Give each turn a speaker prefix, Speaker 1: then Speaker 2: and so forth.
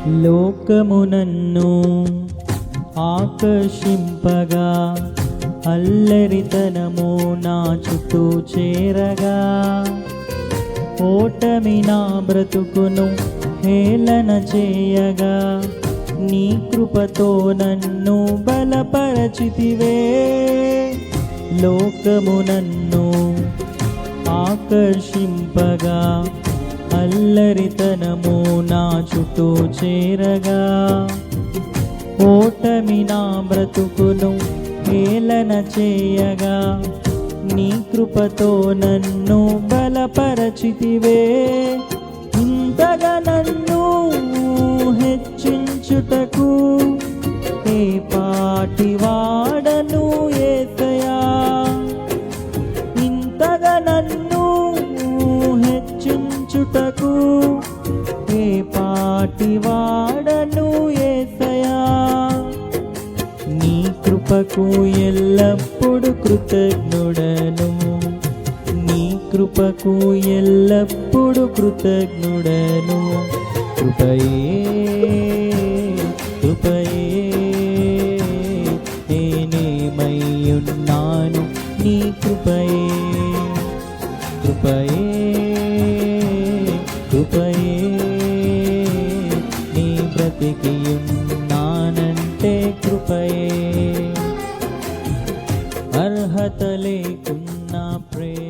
Speaker 1: లోకమునన్ను ఆకర్షింపగా అల్లరితనము నా చుట్టూ చేరగా ఓటమి నా బ్రతుకును హేళన చేయగా నీ కృపతో నన్ను బలపరచితివే. లోకమునన్ను ఆకర్షింపగా అల్లరితనము నా చుట్టూ చేరగా ఓటమి నా బ్రతుకును హేళన చేయగా నీ కృపతో నన్ను బలపరచితివే. ఇంతగా నన్ను హెచ్చించుటకు ఏ పాటి వాడను యేసయ్యా. ఇంతగా నన్ను హెచ్చించుటకు ఏ పాటి వాడను యేసయ్యా. నీ కృపకు ఎల్లప్పుడు కృతజ్ఞుడను, నీ కృపకు ఎల్లప్పుడు కృతజ్ఞుడను. కృపయే కృపయే నేనేమయ్యున్నాను నీ కృపయే. కృపయే కృపయే నీ బ్రతికియున్నానంటే కృపయే. అర్హత లేకున్నా ప్రేమ